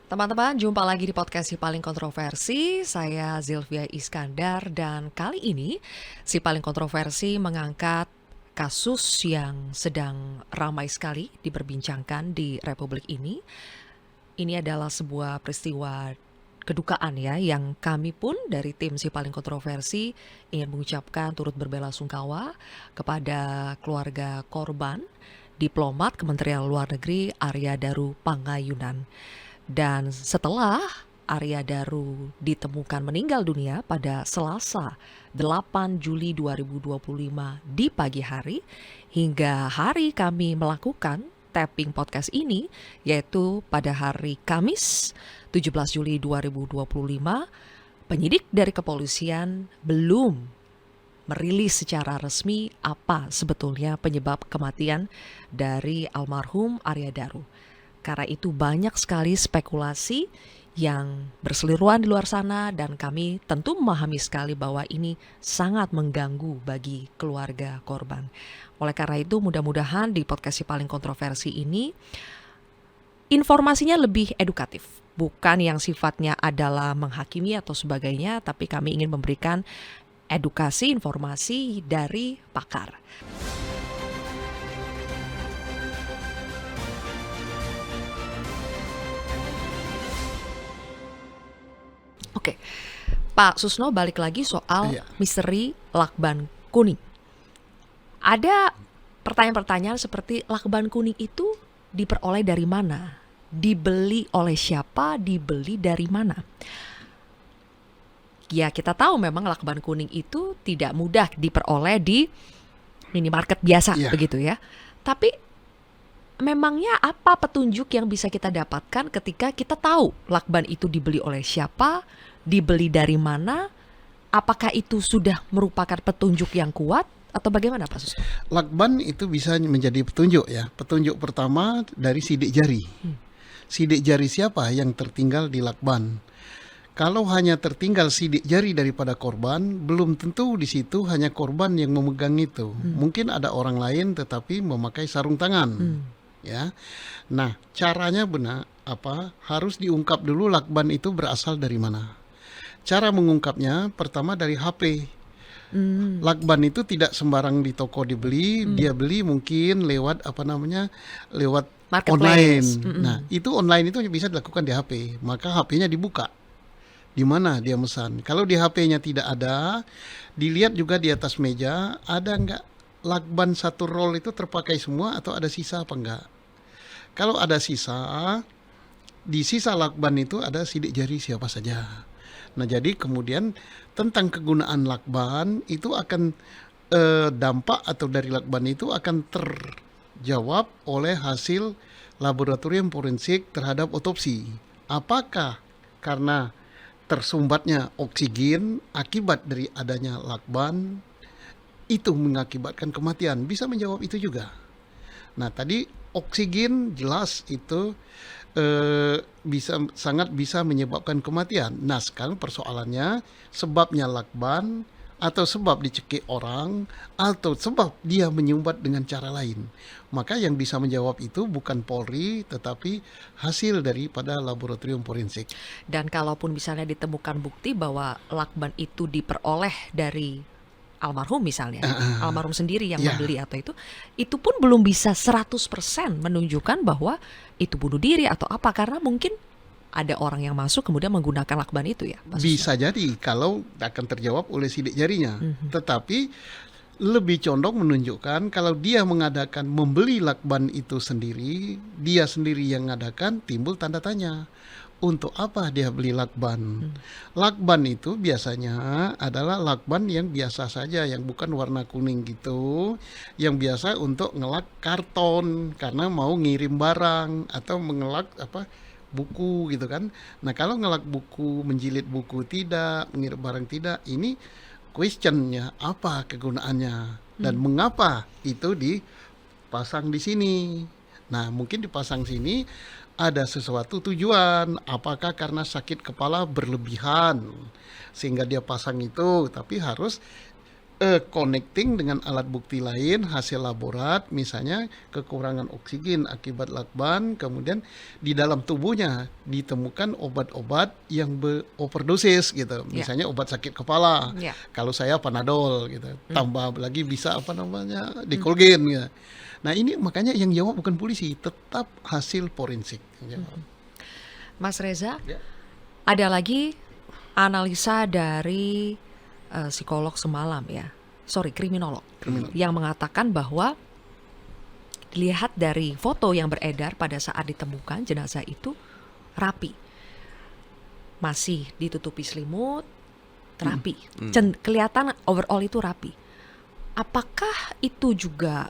Teman-teman, jumpa lagi di podcast Si Paling Kontroversi. Saya Zilvia Iskandar dan kali ini Si Paling Kontroversi mengangkat kasus yang sedang ramai sekali diperbincangkan di Republik ini. Ini adalah sebuah peristiwa kedukaan ya, yang kami pun dari tim Si Paling Kontroversi ingin mengucapkan turut berbelasungkawa kepada keluarga korban, diplomat Kementerian Luar Negeri Arya Daru Pangayunan. Dan setelah Arya Daru ditemukan meninggal dunia pada Selasa 8 Juli 2025 di pagi hari, hingga hari kami melakukan tapping podcast ini, yaitu pada hari Kamis 17 Juli 2025, penyidik dari kepolisian belum merilis secara resmi apa sebetulnya penyebab kematian dari almarhum Arya Daru. Karena itu banyak sekali spekulasi yang berseliweran di luar sana dan kami tentu memahami sekali bahwa ini sangat mengganggu bagi keluarga korban. Oleh karena itu mudah-mudahan di podcast Si Paling Kontroversi ini informasinya lebih edukatif. Bukan yang sifatnya adalah menghakimi atau sebagainya, tapi kami ingin memberikan edukasi informasi dari pakar. Oke, Pak Susno, balik lagi soal misteri lakban kuning. Ada pertanyaan-pertanyaan seperti lakban kuning itu diperoleh dari mana? Dibeli oleh siapa? Dibeli dari mana? Ya, kita tahu memang lakban kuning itu tidak mudah diperoleh di minimarket biasa, begitu ya. Tapi memangnya apa petunjuk yang bisa kita dapatkan ketika kita tahu lakban itu dibeli oleh siapa, dibeli dari mana, apakah itu sudah merupakan petunjuk yang kuat atau bagaimana Pak Susno? Lakban itu bisa menjadi petunjuk ya. Petunjuk pertama dari sidik jari. Sidik jari siapa yang tertinggal di lakban? Kalau hanya tertinggal sidik jari daripada korban, belum tentu di situ hanya korban yang memegang itu. Mungkin ada orang lain tetapi memakai sarung tangan. Ya. Nah, caranya benar harus diungkap dulu lakban itu berasal dari mana. Cara mengungkapnya pertama dari HP. Lakban itu tidak sembarang di toko dibeli, dia beli mungkin lewat lewat online. Nah, itu online itu bisa dilakukan di HP. Maka HP-nya dibuka. Di mana dia mesan. Kalau di HP-nya tidak ada, dilihat juga di atas meja ada enggak lakban satu roll itu terpakai semua atau ada sisa apa enggak. Kalau ada sisa, di sisa lakban itu ada sidik jari siapa saja. Nah, jadi kemudian tentang kegunaan lakban itu akan dampak atau dari lakban itu akan terjawab oleh hasil laboratorium forensik terhadap otopsi. Apakah karena tersumbatnya oksigen akibat dari adanya lakban itu mengakibatkan kematian? Bisa menjawab itu juga. Nah, tadi oksigen jelas itu sangat bisa menyebabkan kematian. Nah, sekarang persoalannya sebabnya lakban atau sebab dicekik orang atau sebab dia menyumbat dengan cara lain. Maka yang bisa menjawab itu bukan Polri tetapi hasil daripada laboratorium forensik. Dan kalaupun misalnya ditemukan bukti bahwa lakban itu diperoleh dari almarhum misalnya, almarhum sendiri yang membeli atau itu pun belum bisa 100% menunjukkan bahwa itu bunuh diri atau apa, karena mungkin ada orang yang masuk kemudian menggunakan lakban itu ya. Bisa jadi kalau akan terjawab oleh sidik jarinya. Tetapi lebih condong menunjukkan kalau dia mengadakan membeli lakban itu sendiri, dia sendiri yang mengadakan, timbul tanda tanya. Untuk apa dia beli lakban? Lakban itu biasanya adalah lakban yang biasa saja, yang bukan warna kuning gitu, yang biasa untuk ngelak karton karena mau ngirim barang atau mengelak buku gitu kan. Nah, kalau ngelak buku, menjilid buku tidak, mengirim barang tidak, ini questionnya apa kegunaannya dan mengapa itu dipasang di sini. Nah, mungkin dipasang sini ada sesuatu tujuan, apakah karena sakit kepala berlebihan sehingga dia pasang itu, tapi harus connecting dengan alat bukti lain, hasil laborat, misalnya kekurangan oksigen akibat lakban, kemudian di dalam tubuhnya ditemukan obat-obat yang overdosis gitu, misalnya obat sakit kepala. Kalau saya Panadol gitu, tambah lagi bisa Dikolgen gitu. Nah ini makanya yang jawab bukan polisi, tetap hasil forensik. Mas Reza, ada lagi analisa dari psikolog semalam kriminolog yang mengatakan bahwa dilihat dari foto yang beredar pada saat ditemukan jenazah itu rapi, masih ditutupi selimut, rapi, kelihatan overall itu rapi. Apakah itu juga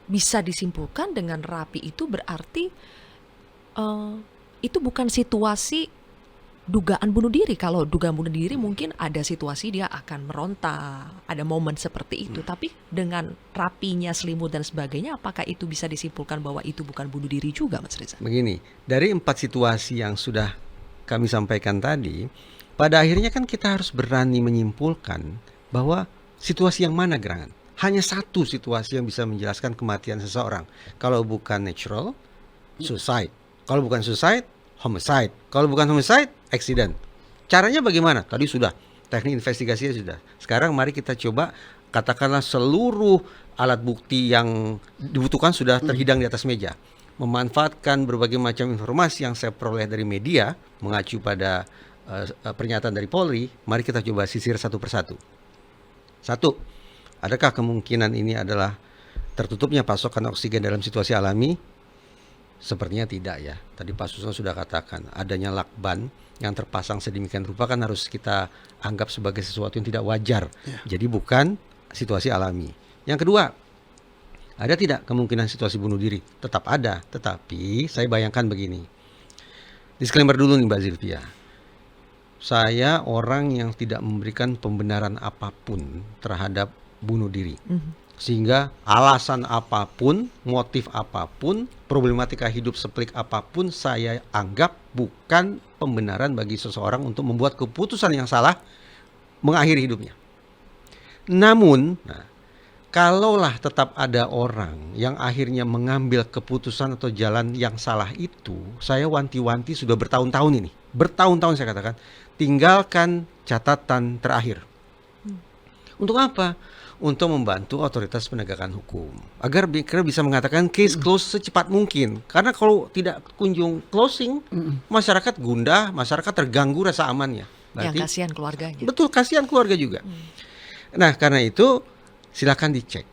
bisa disimpulkan dengan rapi itu berarti itu bukan situasi dugaan bunuh diri? Kalau dugaan bunuh diri mungkin ada situasi dia akan meronta, ada momen seperti itu. Tapi dengan rapinya selimut dan sebagainya, apakah itu bisa disimpulkan bahwa itu bukan bunuh diri juga, Mas Reza? Begini, dari 4 situasi yang sudah kami sampaikan tadi, pada akhirnya kan kita harus berani menyimpulkan bahwa situasi yang mana gerangan. Hanya satu situasi yang bisa menjelaskan kematian seseorang. Kalau bukan natural, suicide. Kalau bukan suicide, homicide. Kalau bukan homicide, accident. Caranya bagaimana? Tadi sudah, teknik investigasinya sudah. Sekarang mari kita coba, katakanlah seluruh alat bukti yang dibutuhkan sudah terhidang di atas meja. Memanfaatkan berbagai macam informasi yang saya peroleh dari media, mengacu pada pernyataan dari Polri, mari kita coba sisir satu persatu. Satu, adakah kemungkinan ini adalah tertutupnya pasokan oksigen dalam situasi alami? Sepertinya tidak ya. Tadi Pak Susno sudah katakan adanya lakban yang terpasang sedemikian rupa kan harus kita anggap sebagai sesuatu yang tidak wajar. Jadi bukan situasi alami. Yang kedua, ada tidak kemungkinan situasi bunuh diri? Tetap ada, tetapi saya bayangkan begini. Disclaimer dulu nih Mbak Zilvia. Saya orang yang tidak memberikan pembenaran apapun terhadap bunuh diri. Sehingga alasan apapun, motif apapun, problematika hidup sepelik apapun, saya anggap bukan pembenaran bagi seseorang untuk membuat keputusan yang salah mengakhiri hidupnya. Namun, kalaulah tetap ada orang yang akhirnya mengambil keputusan atau jalan yang salah itu, saya wanti-wanti sudah bertahun-tahun ini. Bertahun-tahun saya katakan, tinggalkan catatan terakhir. Untuk apa? Untuk membantu otoritas penegakan hukum agar bisa mengatakan case close secepat mungkin. Karena kalau tidak kunjung closing, masyarakat gundah, masyarakat terganggu rasa amannya. Berarti, yang kasihan keluarganya. Betul, kasihan keluarga juga. Nah, karena itu silakan dicek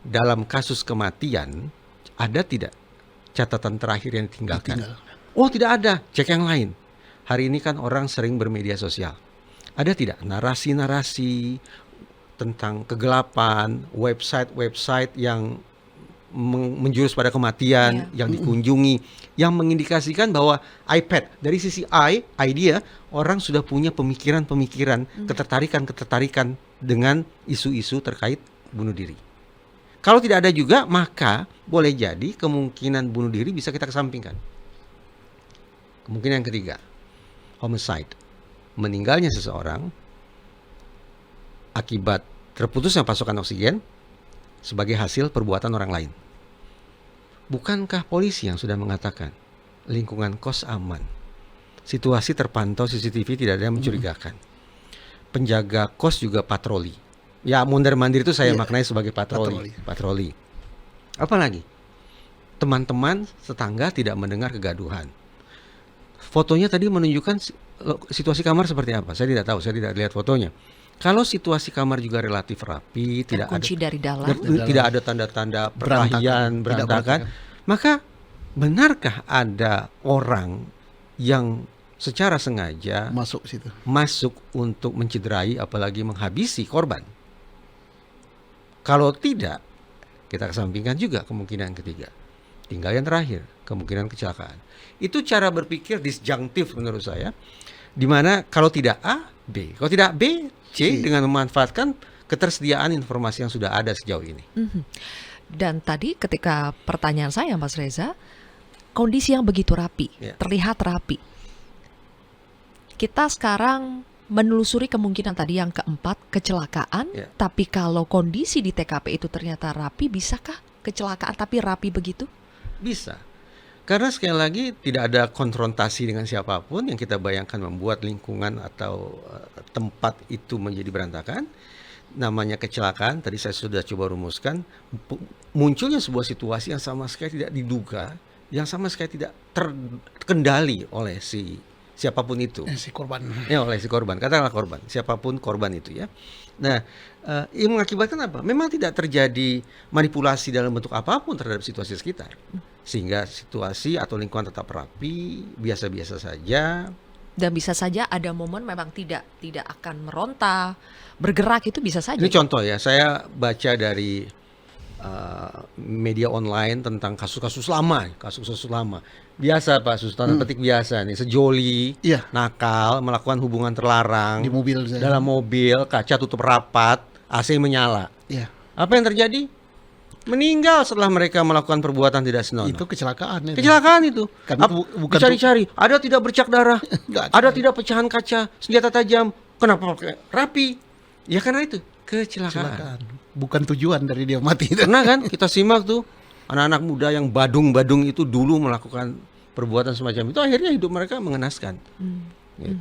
dalam kasus kematian ada tidak catatan terakhir yang ditinggalkan. Oh, tidak ada. Cek yang lain. Hari ini kan orang sering bermedia sosial. Ada tidak narasi-narasi tentang kegelapan, website-website yang menjurus pada kematian yang dikunjungi, yang mengindikasikan bahwa iPad dari sisi idea orang sudah punya pemikiran-pemikiran, ketertarikan dengan isu-isu terkait bunuh diri. Kalau tidak ada juga, maka boleh jadi kemungkinan bunuh diri bisa kita kesampingkan. Kemungkinan yang ketiga, homicide, meninggalnya seseorang akibat terputusnya pasokan oksigen sebagai hasil perbuatan orang lain. Bukankah polisi yang sudah mengatakan lingkungan kos aman, situasi terpantau CCTV, tidak ada yang mencurigakan, penjaga kos juga patroli. Ya, mondar-mandir itu saya maknai sebagai patroli. Apalagi teman-teman tetangga tidak mendengar kegaduhan. Fotonya tadi menunjukkan situasi kamar seperti apa? Saya tidak tahu, saya tidak lihat fotonya. Kalau situasi kamar juga relatif rapi, tidak kunci ada dari dalam, tidak ada tanda-tanda perkelahian, berantakan, maka benarkah ada orang yang secara sengaja masuk untuk mencederai, apalagi menghabisi korban? Kalau tidak, kita kesampingkan juga kemungkinan ketiga. Tinggal yang terakhir, kemungkinan kecelakaan. Itu cara berpikir disjunktif menurut saya, di mana kalau tidak A, B, kalau tidak B, C, dengan memanfaatkan ketersediaan informasi yang sudah ada sejauh ini. Dan tadi ketika pertanyaan saya, Mas Reza, kondisi yang begitu rapi, terlihat rapi. Kita sekarang menelusuri kemungkinan tadi yang keempat, kecelakaan. Ya. Tapi kalau kondisi di TKP itu ternyata rapi, bisakah kecelakaan tapi rapi begitu? Bisa. Karena sekali lagi tidak ada konfrontasi dengan siapapun yang kita bayangkan membuat lingkungan atau tempat itu menjadi berantakan. Namanya kecelakaan, tadi saya sudah coba rumuskan, munculnya sebuah situasi yang sama sekali tidak diduga, yang sama sekali tidak terkendali oleh siapapun itu. Si korban. Ya, oleh si korban, katakanlah korban, siapapun korban itu ya. Nah, yang mengakibatkan apa? Memang tidak terjadi manipulasi dalam bentuk apapun terhadap situasi sekitar, sehingga situasi atau lingkungan tetap rapi, biasa-biasa saja. Dan bisa saja ada momen memang tidak akan meronta, bergerak, itu bisa saja. Ini contoh ya, saya baca dari media online tentang kasus-kasus lama. Biasa Pak Sus, tanda petik biasa nih, sejoli, Iya. nakal, melakukan hubungan terlarang Di mobil saya. dalam mobil, kaca tutup rapat, AC menyala. Iya. Apa yang terjadi? Meninggal setelah mereka melakukan perbuatan tidak senonoh. Itu kecelakaan. Kecelakaan itu. Karena bukan Dicari-cari, ada tidak bercak darah, Nggak ada ada. tidak pecahan kaca, senjata tajam. Kenapa pakai rapi? Ya karena itu kecelakaan. kecelakaan. Bukan tujuan dari dia mati. Pernah kan kita simak tuh anak-anak muda yang badung-badung itu dulu melakukan perbuatan semacam itu, akhirnya hidup mereka mengenaskan. Gitu.